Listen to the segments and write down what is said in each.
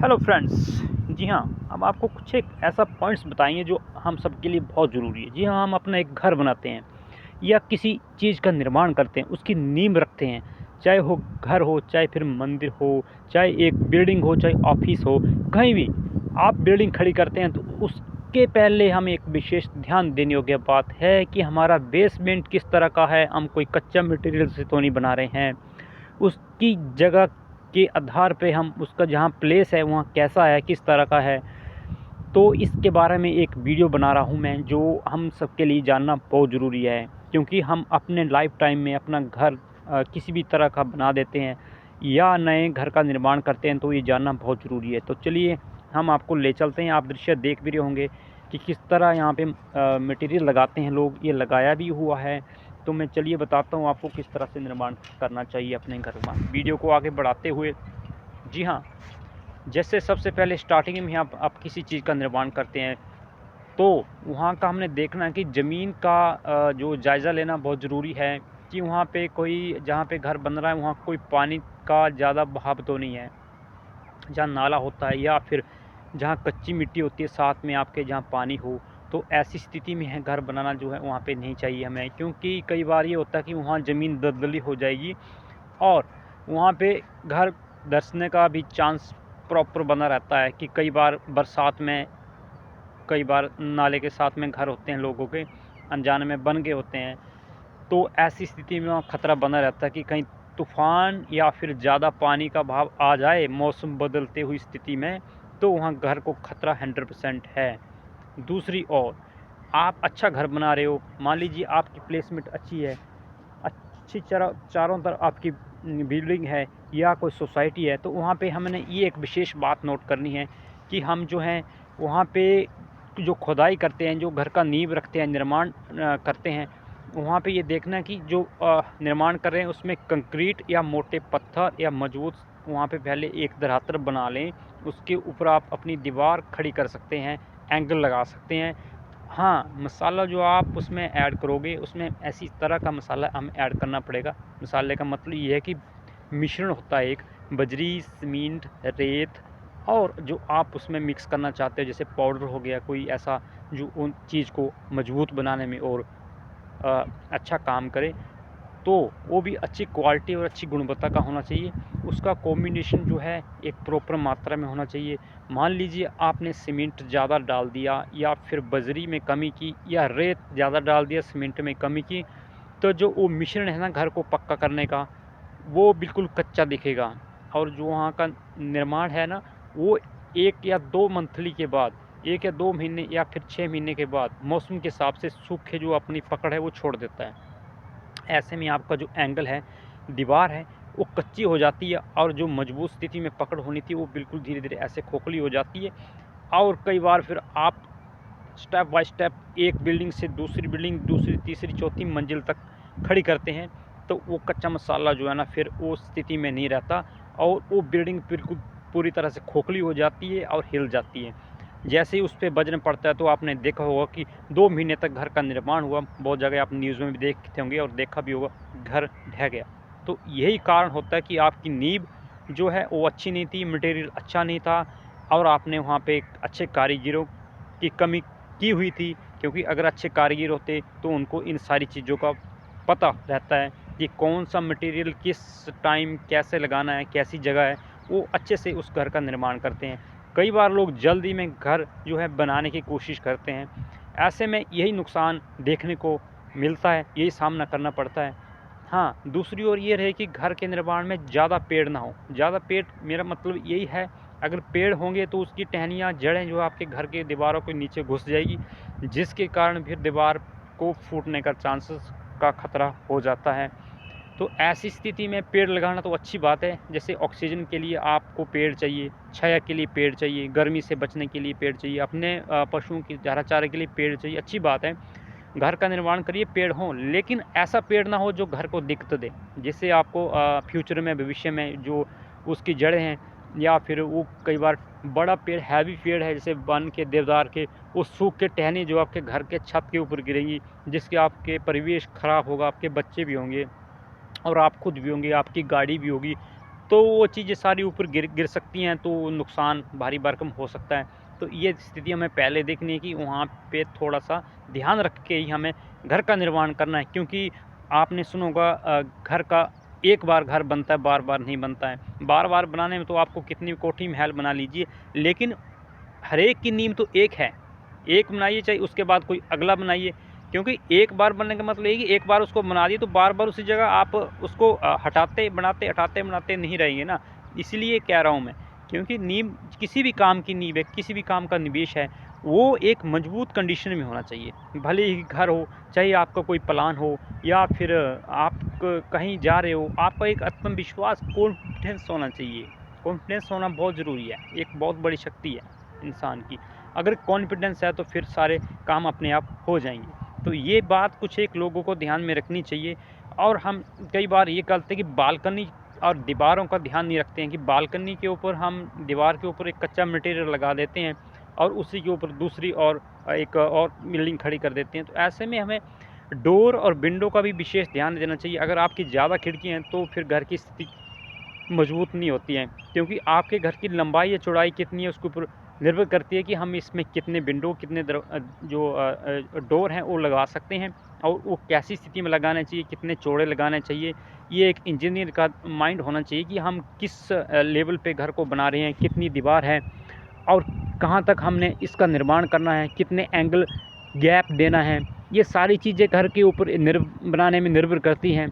Hello friends. जी हाँ, हम आपको कुछ एक ऐसा पॉइंट्स बताएंगे जो हम सबके लिए बहुत ज़रूरी है। जी हाँ, हम अपना एक घर बनाते हैं या किसी चीज़ का निर्माण करते हैं, उसकी नींव रखते हैं, चाहे वो घर हो, चाहे फिर मंदिर हो, चाहे एक बिल्डिंग हो, चाहे ऑफिस हो, कहीं भी आप बिल्डिंग खड़ी करते हैं तो उसके पहले हम एक विशेष ध्यान देने योग्य बात है कि हमारा बेसमेंट किस तरह का है। हम कोई कच्चा मटेरियल से तो नहीं बना रहे हैं, उसकी जगह के आधार पे हम उसका जहाँ प्लेस है वहाँ कैसा है, किस तरह का है। तो इसके बारे में एक वीडियो बना रहा हूँ मैं, जो हम सबके लिए जानना बहुत ज़रूरी है, क्योंकि हम अपने लाइफ टाइम में अपना घर किसी भी तरह का बना देते हैं या नए घर का निर्माण करते हैं, तो ये जानना बहुत ज़रूरी है। तो चलिए हम आपको ले चलते हैं। आप दृश्य देख भी रहे होंगे कि किस तरह यहाँ पे मटेरियल लगाते हैं लोग, ये लगाया भी हुआ है। तो मैं चलिए बताता हूँ आपको किस तरह से निर्माण करना चाहिए अपने घर का। वीडियो को आगे बढ़ाते हुए, जी हाँ, जैसे सबसे पहले स्टार्टिंग में आप किसी चीज़ का निर्माण करते हैं तो वहाँ का हमने देखना है कि ज़मीन का जो जायज़ा लेना बहुत ज़रूरी है कि वहाँ पे कोई, जहाँ पे घर बन रहा है वहाँ कोई पानी का ज़्यादा बहाव तो नहीं है, जहाँ नाला होता है या फिर जहाँ कच्ची मिट्टी होती है साथ में आपके जहाँ पानी हो। तो ऐसी स्थिति में है घर बनाना जो है वहाँ पे नहीं चाहिए हमें, क्योंकि कई बार ये होता है कि वहाँ ज़मीन दलदली हो जाएगी और वहाँ पे घर धंसने का भी चांस प्रॉपर बना रहता है कि कई बार बरसात में, कई बार नाले के साथ में घर होते हैं लोगों के, अनजाने में बन गए होते हैं। तो ऐसी स्थिति में वहाँ खतरा बना रहता है कि कहीं तूफान या फिर ज़्यादा पानी का बहाव आ जाए मौसम बदलते हुई स्थिति में, तो वहाँ घर को खतरा 100% है। दूसरी ओर आप अच्छा घर बना रहे हो, मान लीजिए आपकी प्लेसमेंट अच्छी है, अच्छी चारों तरफ आपकी बिल्डिंग है या कोई सोसाइटी है, तो वहाँ पे हमने ये एक विशेष बात नोट करनी है कि हम जो हैं वहाँ पे जो खुदाई करते हैं, जो घर का नींव रखते हैं, निर्माण करते हैं, वहाँ पे ये देखना है कि जो निर्माण कर रहे हैं उसमें कंक्रीट या मोटे पत्थर या मजबूत, वहाँ पे पहले एक धरातल बना लें, उसके ऊपर आप अपनी दीवार खड़ी कर सकते हैं, एंगल लगा सकते हैं। हाँ, मसाला जो आप उसमें ऐड करोगे उसमें ऐसी तरह का मसाला हमें ऐड करना पड़ेगा। मसाले का मतलब ये है कि मिश्रण होता है एक, बजरी, सीमेंट, रेत और जो आप उसमें मिक्स करना चाहते हो, जैसे पाउडर हो गया कोई ऐसा जो उन चीज़ को मजबूत बनाने में और अच्छा काम करे, तो वो भी अच्छी क्वालिटी और अच्छी गुणवत्ता का होना चाहिए। उसका कॉम्बिनेशन जो है एक प्रॉपर मात्रा में होना चाहिए। मान लीजिए आपने सीमेंट ज़्यादा डाल दिया या फिर बजरी में कमी की या रेत ज़्यादा डाल दिया, सीमेंट में कमी की, तो जो वो मिश्रण है ना घर को पक्का करने का, वो बिल्कुल कच्चा दिखेगा। और जो वहाँ का निर्माण है ना, वो 1 या 2 मंथली के बाद, 1 या 2 महीने या फिर 6 महीने के बाद मौसम के हिसाब से सूखे जो अपनी पकड़ है वो छोड़ देता है। ऐसे में आपका जो एंगल है, दीवार है, वो कच्ची हो जाती है और जो मजबूत स्थिति में पकड़ होनी थी वो बिल्कुल धीरे-धीरे ऐसे खोखली हो जाती है। और कई बार फिर आप स्टेप बाय स्टेप एक बिल्डिंग से दूसरी बिल्डिंग, दूसरी, तीसरी, चौथी मंजिल तक खड़ी करते हैं, तो वो कच्चा मसाला जो है ना फिर वो स्थिति में नहीं रहता और वो बिल्डिंग बिल्कुल पूरी तरह से खोखली हो जाती है और हिल जाती है। जैसे ही उस पे वज़न पड़ता है तो आपने देखा होगा कि 2 महीने तक घर का निर्माण हुआ, बहुत जगह आप न्यूज़ में भी देखते होंगे और देखा भी होगा, घर ढह गया। तो यही कारण होता है कि आपकी नींव जो है वो अच्छी नहीं थी, मटेरियल अच्छा नहीं था और आपने वहाँ पे एक अच्छे कारीगरों की कमी की हुई थी, क्योंकि अगर अच्छे कारीगर होते तो उनको इन सारी चीज़ों का पता रहता है कि कौन-सा मटेरियल किस टाइम कैसे लगाना है, कैसी जगह है, वो अच्छे से उस घर का निर्माण करते हैं। कई बार लोग जल्दी में घर जो है बनाने की कोशिश करते हैं, ऐसे में यही नुकसान देखने को मिलता है, यही सामना करना पड़ता है। हाँ, दूसरी ओर ये रहे कि घर के निर्माण में ज़्यादा पेड़ ना हो। ज़्यादा पेड़, मेरा मतलब यही है, अगर पेड़ होंगे तो उसकी टहनियाँ, जड़ें जो आपके घर की दीवारों के नीचे घुस जाएगी, जिसके कारण फिर दीवार को फूटने का चांसेस का खतरा हो जाता है। तो ऐसी स्थिति में पेड़ लगाना तो अच्छी बात है, जैसे ऑक्सीजन के लिए आपको पेड़ चाहिए, छाया के लिए पेड़ चाहिए, गर्मी से बचने के लिए पेड़ चाहिए, अपने पशुओं की हरा चारे के लिए पेड़ चाहिए, अच्छी बात है। घर का निर्माण करिए, पेड़ हों, लेकिन ऐसा पेड़ ना हो जो घर को दिक्कत दे, जिससे आपको फ्यूचर में, भविष्य में जो उसकी जड़ें हैं या फिर वो कई बार बड़ा पेड़, हैवी पेड़ है जैसे वन के, देवदार के, वो सूख के टहनी जो आपके घर के छत के ऊपर गिरेंगी, जिसके आपके परिवेश खराब होगा, आपके बच्चे भी होंगे और आप खुद भी होंगे, आपकी गाड़ी भी होगी, तो वो चीज़ें सारी ऊपर गिर गिर सकती हैं, तो नुकसान भारी भरकम हो सकता है। तो ये स्थिति हमें पहले देखनी है कि वहाँ पे थोड़ा-सा ध्यान रख के ही हमें घर का निर्माण करना है, क्योंकि आपने सुना होगा घर का एक बार घर बनता है, बार-बार नहीं बनता है। बार-बार बनाने में तो आपको कितनी कोठी महल बना लीजिए, लेकिन हर एक की नींव तो एक है। एक बनाइए, चाहे उसके बाद कोई अगला बनाइए, क्योंकि एक बार बनने का मतलब ये है कि एक बार उसको बना दिए तो बार-बार उसी जगह आप उसको हटाते बनाते, हटाते बनाते नहीं रहेंगे ना। इसीलिए कह रहा हूँ मैं, क्योंकि नींव किसी भी काम की नींव है, किसी भी काम का निवेश है, वो एक मजबूत कंडीशन में होना चाहिए। भले ही घर हो, चाहे आपका कोई प्लान हो, या फिर आप कहीं जा रहे हो, आपका एक आत्मविश्वास, कॉन्फिडेंस होना चाहिए। कॉन्फिडेंस होना बहुत ज़रूरी है, एक बहुत बड़ी शक्ति है इंसान की। अगर कॉन्फिडेंस है तो फिर सारे काम अपने आप हो जाएंगे। तो ये बात कुछ एक लोगों को ध्यान में रखनी चाहिए। और हम कई बार ये करते हैं कि बालकनी और दीवारों का ध्यान नहीं रखते हैं, कि बालकनी के ऊपर हम दीवार के ऊपर एक कच्चा मटेरियल लगा देते हैं और उसी के ऊपर दूसरी और एक और बिल्डिंग खड़ी कर देते हैं। तो ऐसे में हमें डोर और विंडो का भी विशेष ध्यान देना चाहिए। अगर आपकी ज़्यादा खिड़की हैं तो फिर घर की स्थिति मजबूत नहीं होती हैं, क्योंकि आपके घर की लंबाई या चौड़ाई कितनी है उसके ऊपर निर्भर करती है कि हम इसमें कितने विंडो, कितने डोर हैं वो लगा सकते हैं, और वो कैसी स्थिति में लगाना चाहिए, कितने चौड़े लगाने चाहिए। ये एक इंजीनियर का माइंड होना चाहिए कि हम किस लेवल पे घर को बना रहे हैं, कितनी दीवार है और कहाँ तक हमने इसका निर्माण करना है, कितने एंगल गैप देना है। ये सारी चीज़ें घर के ऊपर बनाने में निर्भर करती हैं।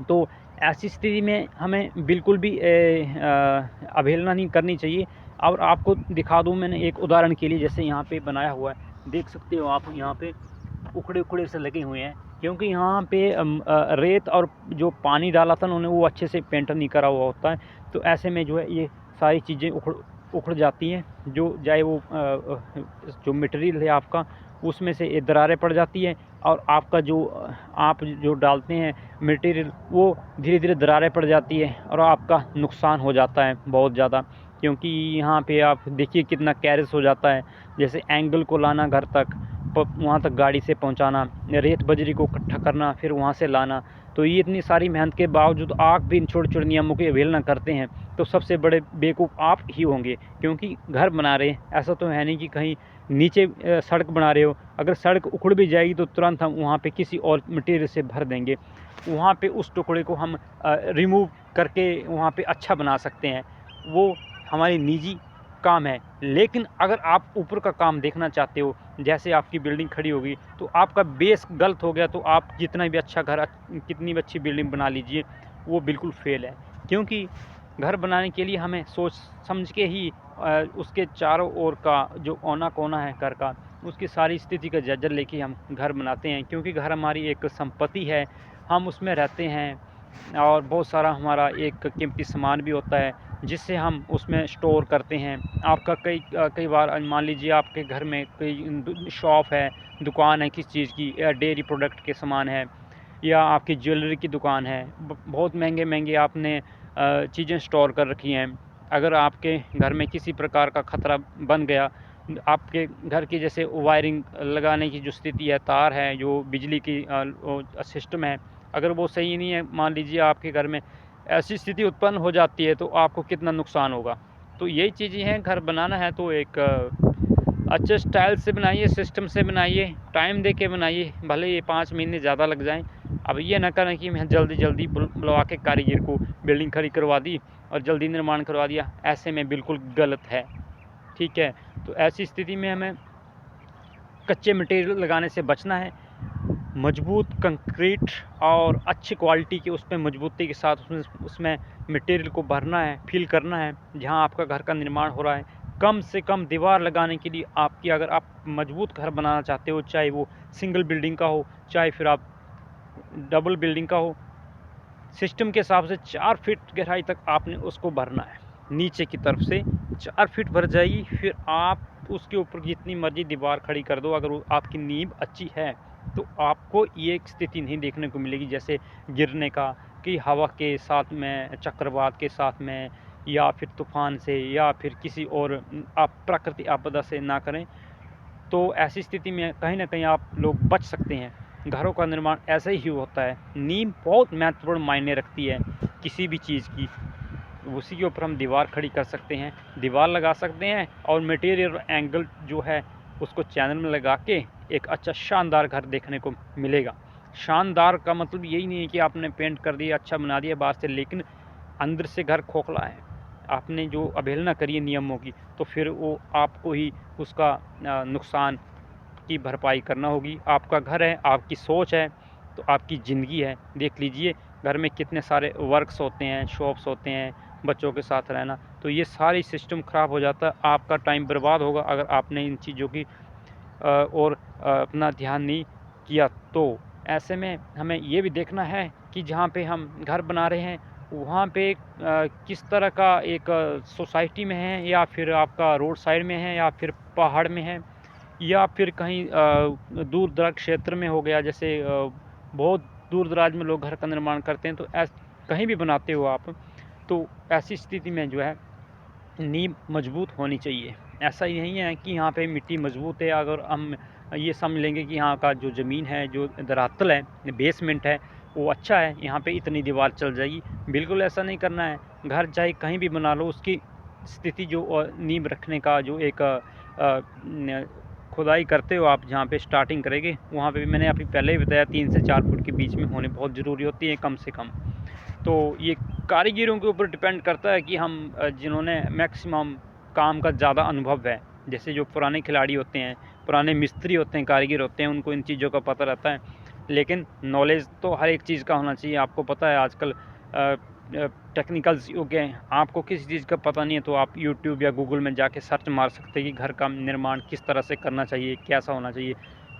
तो ऐसी स्थिति में हमें बिल्कुल भी अवहेलना नहीं करनी चाहिए। और आपको दिखा दूँ मैंने एक उदाहरण के लिए, जैसे यहाँ पे बनाया हुआ है, देख सकते हो आप, यहाँ पे उखड़े-उखड़े से लगे हुए हैं, क्योंकि यहाँ पे रेत और जो पानी डाला था उन्होंने वो अच्छे से पेंट नहीं करा हुआ होता है। तो ऐसे में जो है ये सारी चीज़ें उखड़ उखड़ जाती हैं, जो चाहे वो जो मटेरियल है आपका, उसमें से ये दरारें पड़ जाती हैं, और आपका जो आप जो डालते हैं मटेरियल, वो धीरे-धीरे दरारें पड़ जाती है और आपका नुकसान हो जाता है बहुत ज़्यादा। क्योंकि यहाँ पे आप देखिए कितना कैरेज हो जाता है, जैसे एंगल को लाना घर तक, वहाँ तक गाड़ी से पहुँचाना, रेत बजरी को इकट्ठा करना, फिर वहाँ से लाना। तो ये इतनी सारी मेहनत के बावजूद आप भी इन छोटे-छोटे नियमों की अवहेलना करते हैं, तो सबसे बड़े बेवकूफ़ आप ही होंगे। क्योंकि घर बना रहे हैं, ऐसा तो है नहीं कि कहीं नीचे सड़क बना रहे हो। अगर सड़क उखड़ भी जाएगी तो तुरंत हम वहाँ पे किसी और मटेरियल से भर देंगे। वहाँ पे उस टुकड़े को हम रिमूव करके वहाँ पे अच्छा बना सकते हैं। वो हमारी निजी काम है। लेकिन अगर आप ऊपर का काम देखना चाहते हो, जैसे आपकी बिल्डिंग खड़ी होगी, तो आपका बेस गलत हो गया तो आप जितना भी अच्छा घर, कितनी भी अच्छी बिल्डिंग बना लीजिए, वो बिल्कुल फ़ेल है। क्योंकि घर बनाने के लिए हमें सोच समझ के ही उसके चारों ओर का जो औना-कोना है घर का, उसकी सारी स्थिति का जायज़ा लेके हम घर बनाते हैं। क्योंकि घर हमारी एक संपत्ति है, हम उसमें रहते हैं, और बहुत सारा हमारा एक कीमती सामान भी होता है, जिससे हम उसमें स्टोर करते हैं। आपका कई बार मान लीजिए आपके घर में कोई शॉप है, दुकान है किसी चीज़ की, या डेयरी प्रोडक्ट के सामान है, या आपकी ज्वेलरी की दुकान है, बहुत महंगे-महंगे आपने चीज़ें स्टोर कर रखी हैं। अगर आपके घर में किसी प्रकार का ख़तरा बन गया, आपके घर की जैसे वायरिंग लगाने की जो स्थिति है, तार है, जो बिजली की सिस्टम है, अगर वो सही नहीं है, मान लीजिए आपके घर में ऐसी स्थिति उत्पन्न हो जाती है, तो आपको कितना नुकसान होगा। तो यही चीज़ें हैं, घर बनाना है तो एक अच्छे स्टाइल से बनाइए, सिस्टम से बनाइए, टाइम दे के बनाइए, भले ये 5 महीने ज़्यादा लग जाएँ। अब ये ना करें कि मैं जल्दी-जल्दी बुलवा के कारीगर को बिल्डिंग खड़ी करवा दी और जल्दी निर्माण करवा दिया, ऐसे में बिल्कुल गलत है, ठीक है? तो ऐसी स्थिति में हमें कच्चे मटेरियल लगाने से बचना है। मजबूत कंक्रीट और अच्छी क्वालिटी के उसमें मजबूती के साथ उसमें मटेरियल को भरना है, फिल करना है, जहाँ आपका घर का निर्माण हो रहा है। कम से कम दीवार लगाने के लिए आपकी, अगर आप मजबूत घर बनाना चाहते हो, चाहे वो सिंगल बिल्डिंग का हो, चाहे फिर आप डबल बिल्डिंग का हो, सिस्टम के हिसाब से 4 फीट गहराई तक आपने उसको भरना है। नीचे की तरफ से 4 फीट भर जाएगी, फिर आप उसके ऊपर जितनी मर्ज़ी दीवार खड़ी कर दो, अगर वो आपकी नींव अच्छी है, तो आपको ये एक स्थिति नहीं देखने को मिलेगी जैसे गिरने का, कि हवा के साथ में, चक्रवात के साथ में, या फिर तूफ़ान से, या फिर किसी और आप प्राकृतिक आपदा से ना करें। तो ऐसी स्थिति में कहीं न कहीं आप लोग बच सकते हैं। घरों का निर्माण ऐसे ही होता है। नींव बहुत महत्वपूर्ण मायने रखती है किसी भी चीज़ की। उसी के ऊपर हम दीवार खड़ी कर सकते हैं, दीवार लगा सकते हैं और मटेरियल एंगल जो है उसको चैनल में लगा के एक अच्छा शानदार घर देखने को मिलेगा। शानदार का मतलब यही नहीं है कि आपने पेंट कर दिया, अच्छा बना दिया बाहर से, लेकिन अंदर से घर खोखला है, आपने जो अवहेलना करी है नियमों की, तो फिर वो आपको ही उसका नुकसान की भरपाई करना होगी। आपका घर है, आपकी सोच है, तो आपकी ज़िंदगी है। देख लीजिए घर में कितने सारे वर्क्स होते हैं, शॉप्स होते हैं, बच्चों के साथ रहना, तो ये सारी सिस्टम ख़राब हो जाता है। आपका टाइम बर्बाद होगा अगर आपने इन चीज़ों की और अपना ध्यान नहीं किया। तो ऐसे में हमें ये भी देखना है कि जहाँ पे हम घर बना रहे हैं वहाँ पे किस तरह का एक सोसाइटी में है, या फिर आपका रोड साइड में है, या फिर पहाड़ में है, या फिर कहीं दूर दराज क्षेत्र में हो गया। जैसे बहुत दूर दराज में लोग घर का निर्माण करते हैं, तो कहीं भी बनाते हो आप, तो ऐसी स्थिति में जो है नींव मजबूत होनी चाहिए। ऐसा ही नहीं है कि यहाँ पे मिट्टी मजबूत है, अगर हम ये समझ लेंगे कि यहाँ का जो ज़मीन है, जो धरातल है, बेसमेंट है, वो अच्छा है, यहाँ पे इतनी दीवार चल जाएगी। बिल्कुल ऐसा नहीं करना है। घर चाहे कहीं भी बना लो, उसकी स्थिति जो नींव रखने का जो एक खुदाई करते हो आप, जहाँ पे स्टार्टिंग करेंगे, वहाँ पे भी मैंने अभी पहले ही बताया 3 से 4 फुट के बीच में होने बहुत ज़रूरी होती है, कम से कम। तो ये कारीगरों के ऊपर डिपेंड करता है कि हम जिन्होंने मैक्सिमम काम का ज़्यादा अनुभव है, जैसे जो पुराने खिलाड़ी होते हैं, पुराने मिस्त्री होते हैं, कारीगर होते हैं, उनको इन चीज़ों का पता रहता है। लेकिन नॉलेज तो हर एक चीज़ का होना चाहिए। आपको पता है आजकल टेक्निकल्स युग है, आपको किसी चीज़ का पता नहीं है तो आप यूट्यूब या गूगल में जाके सर्च मार सकते हैं कि घर का निर्माण किस तरह से करना चाहिए, कैसा होना चाहिए।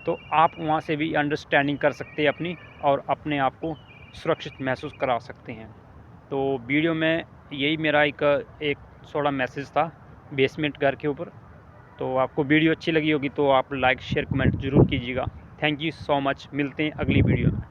तो आप वहाँ से भी अंडरस्टैंडिंग कर सकते हैं अपनी, और अपने आप को सुरक्षित महसूस करा सकते हैं। तो वीडियो में यही मेरा एक थोड़ा मैसेज था बेसमेंट घर के ऊपर। तो आपको वीडियो अच्छी लगी होगी तो आप लाइक शेयर कमेंट ज़रूर कीजिएगा। Thank you so much. मिलते हैं अगली वीडियो में।